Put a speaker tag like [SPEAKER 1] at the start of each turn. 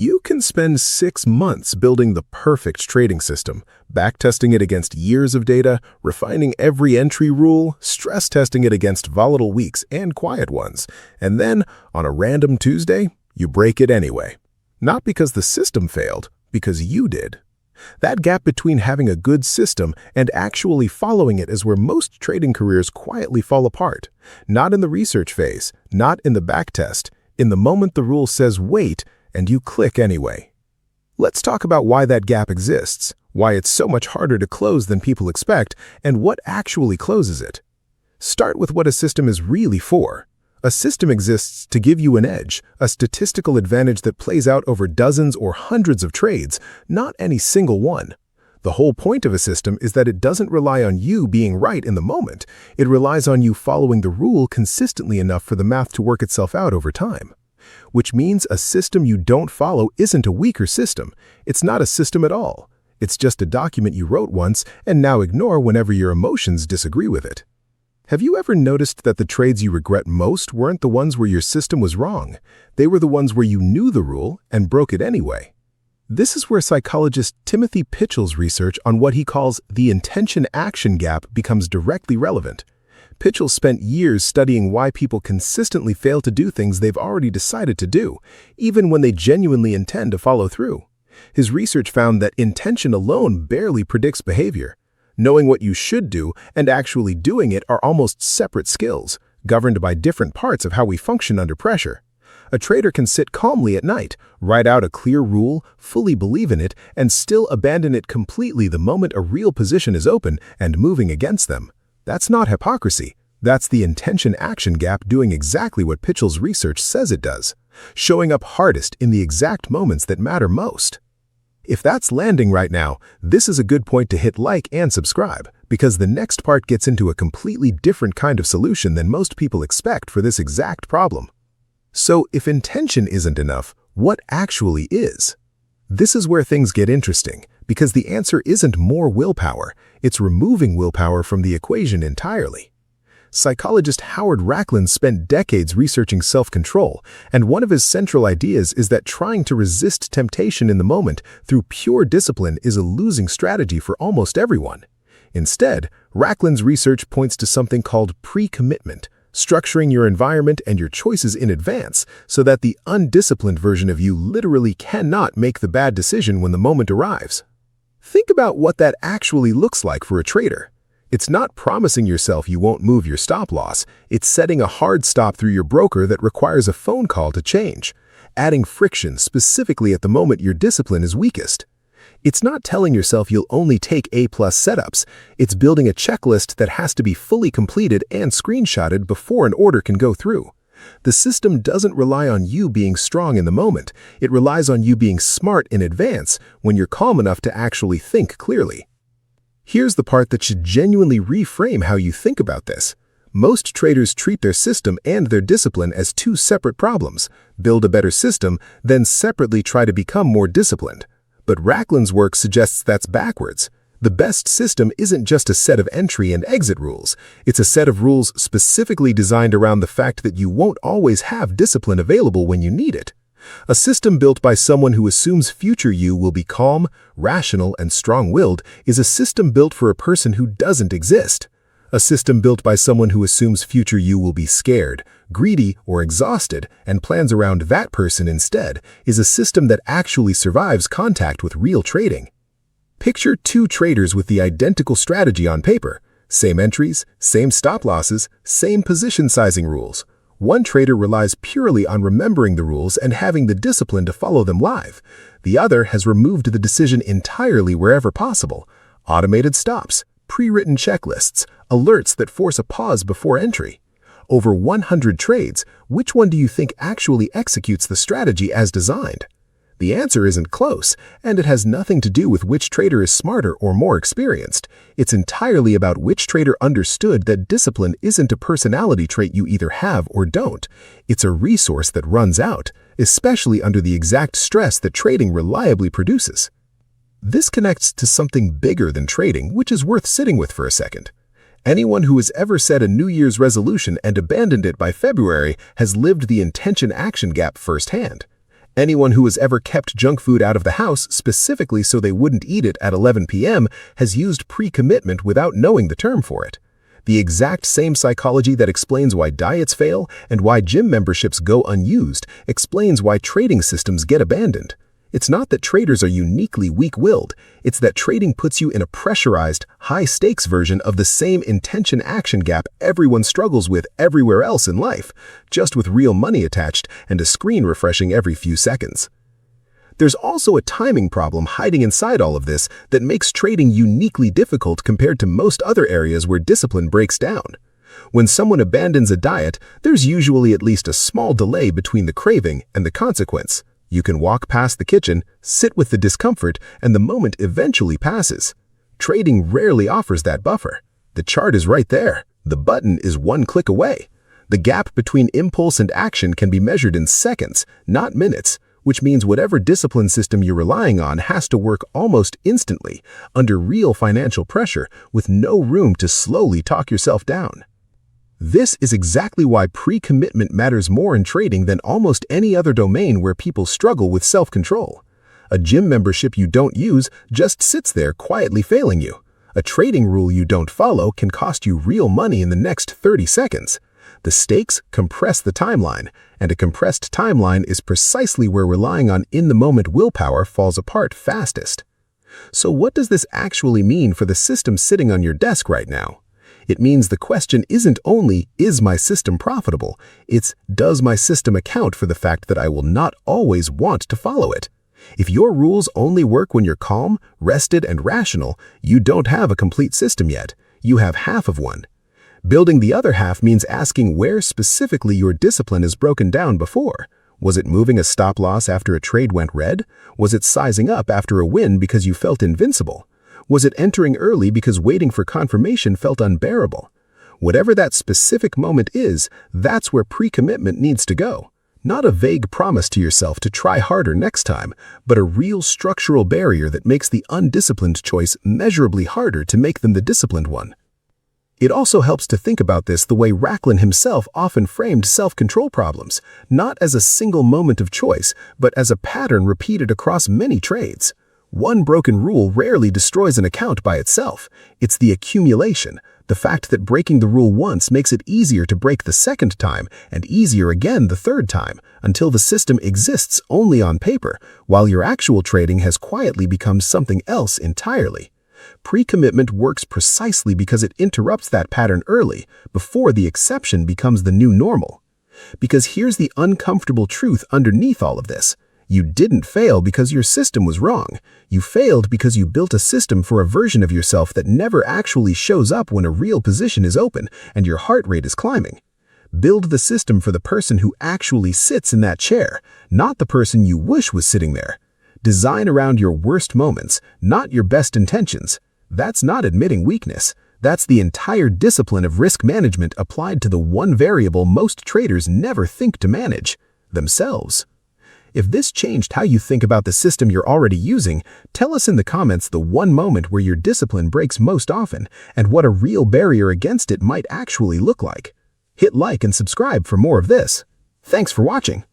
[SPEAKER 1] You can spend 6 months building the perfect trading system, backtesting it against years of data, refining every entry rule, stress testing it against volatile weeks and quiet ones, and then, on a random Tuesday, you break it anyway. Not because the system failed, because you did. That gap between having a good system and actually following it is where most trading careers quietly fall apart. Not in the research phase, not in the backtest, in the moment the rule says wait, and you click anyway. Let's talk about why that gap exists, why it's so much harder to close than people expect, and what actually closes it. Start with what a system is really for. A system exists to give you an edge, a statistical advantage that plays out over dozens or hundreds of trades, not any single one. The whole point of a system is that it doesn't rely on you being right in the moment. It relies on you following the rule consistently enough for the math to work itself out over time. Which means a system you don't follow isn't a weaker system. It's not a system at all. It's just a document you wrote once and now ignore whenever your emotions disagree with it. Have you ever noticed that the trades you regret most weren't the ones where your system was wrong? They were the ones where you knew the rule and broke it anyway. This is where psychologist Timothy Pitchell's research on what he calls the intention-action gap becomes directly relevant. Pitchell spent years studying why people consistently fail to do things they've already decided to do, even when they genuinely intend to follow through. His research found that intention alone barely predicts behavior. Knowing what you should do and actually doing it are almost separate skills, governed by different parts of how we function under pressure. A trader can sit calmly at night, write out a clear rule, fully believe in it, and still abandon it completely the moment a real position is open and moving against them. That's not hypocrisy. That's the intention-action gap doing exactly what Pitchell's research says it does, showing up hardest in the exact moments that matter most. If that's landing right now, this is a good point to hit like and subscribe, because the next part gets into a completely different kind of solution than most people expect for this exact problem. So if intention isn't enough, what actually is? This is where things get interesting, because the answer isn't more willpower, it's removing willpower from the equation entirely. Psychologist Howard Rachlin spent decades researching self-control, and one of his central ideas is that trying to resist temptation in the moment through pure discipline is a losing strategy for almost everyone. Instead, Rachlin's research points to something called pre-commitment, structuring your environment and your choices in advance so that the undisciplined version of you literally cannot make the bad decision when the moment arrives. Think about what that actually looks like for a trader. It's not promising yourself you won't move your stop loss. It's setting a hard stop through your broker that requires a phone call to change, adding friction specifically at the moment your discipline is weakest. It's not telling yourself you'll only take A-plus setups. It's building a checklist that has to be fully completed and screenshotted before an order can go through. The system doesn't rely on you being strong in the moment. It relies on you being smart in advance when you're calm enough to actually think clearly. Here's the part that should genuinely reframe how you think about this. Most traders treat their system and their discipline as two separate problems. Build a better system, then separately try to become more disciplined. But Rachlin's work suggests that's backwards. The best system isn't just a set of entry and exit rules. It's a set of rules specifically designed around the fact that you won't always have discipline available when you need it. A system built by someone who assumes future you will be calm, rational, and strong-willed is a system built for a person who doesn't exist. A system built by someone who assumes future you will be scared, greedy, or exhausted and plans around that person instead is a system that actually survives contact with real trading. Picture two traders with the identical strategy on paper. Same entries, same stop losses, same position sizing rules. One trader relies purely on remembering the rules and having the discipline to follow them live. The other has removed the decision entirely wherever possible. Automated stops, pre-written checklists, alerts that force a pause before entry. Over 100 trades, which one do you think actually executes the strategy as designed? The answer isn't close, and it has nothing to do with which trader is smarter or more experienced. It's entirely about which trader understood that discipline isn't a personality trait you either have or don't. It's a resource that runs out, especially under the exact stress that trading reliably produces. This connects to something bigger than trading, which is worth sitting with for a second. Anyone who has ever set a New Year's resolution and abandoned it by February has lived the intention-action gap firsthand. Anyone who has ever kept junk food out of the house specifically so they wouldn't eat it at 11 p.m. has used pre-commitment without knowing the term for it. The exact same psychology that explains why diets fail and why gym memberships go unused explains why trading systems get abandoned. It's not that traders are uniquely weak-willed, it's that trading puts you in a pressurized, high-stakes version of the same intention-action gap everyone struggles with everywhere else in life, just with real money attached and a screen refreshing every few seconds. There's also a timing problem hiding inside all of this that makes trading uniquely difficult compared to most other areas where discipline breaks down. When someone abandons a diet, there's usually at least a small delay between the craving and the consequence. You can walk past the kitchen, sit with the discomfort, and the moment eventually passes. Trading rarely offers that buffer. The chart is right there. The button is one click away. The gap between impulse and action can be measured in seconds, not minutes, which means whatever discipline system you're relying on has to work almost instantly, under real financial pressure, with no room to slowly talk yourself down. This is exactly why pre-commitment matters more in trading than almost any other domain where people struggle with self-control. A gym membership you don't use just sits there quietly failing you. A trading rule you don't follow can cost you real money in the next 30 seconds. The stakes compress the timeline, and a compressed timeline is precisely where relying on in-the-moment willpower falls apart fastest. So what does this actually mean for the system sitting on your desk right now? It means the question isn't only, is my system profitable? It's, does my system account for the fact that I will not always want to follow it? If your rules only work when you're calm, rested, and rational, you don't have a complete system yet. You have half of one. Building the other half means asking where specifically your discipline is broken down before. Was it moving a stop loss after a trade went red? Was it sizing up after a win because you felt invincible? Was it entering early because waiting for confirmation felt unbearable? Whatever that specific moment is, that's where pre-commitment needs to go. Not a vague promise to yourself to try harder next time, but a real structural barrier that makes the undisciplined choice measurably harder to make than the disciplined one. It also helps to think about this the way Racklin himself often framed self-control problems, not as a single moment of choice, but as a pattern repeated across many trades. One broken rule rarely destroys an account by itself. It's the accumulation, the fact that breaking the rule once makes it easier to break the second time and easier again the third time, until the system exists only on paper, while your actual trading has quietly become something else entirely. Pre-commitment works precisely because it interrupts that pattern early, before the exception becomes the new normal. Because here's the uncomfortable truth underneath all of this. You didn't fail because your system was wrong. You failed because you built a system for a version of yourself that never actually shows up when a real position is open and your heart rate is climbing. Build the system for the person who actually sits in that chair, not the person you wish was sitting there. Design around your worst moments, not your best intentions. That's not admitting weakness. That's the entire discipline of risk management applied to the one variable most traders never think to manage: themselves. If this changed how you think about the system you're already using, tell us in the comments the one moment where your discipline breaks most often and what a real barrier against it might actually look like. Hit like and subscribe for more of this. Thanks for watching.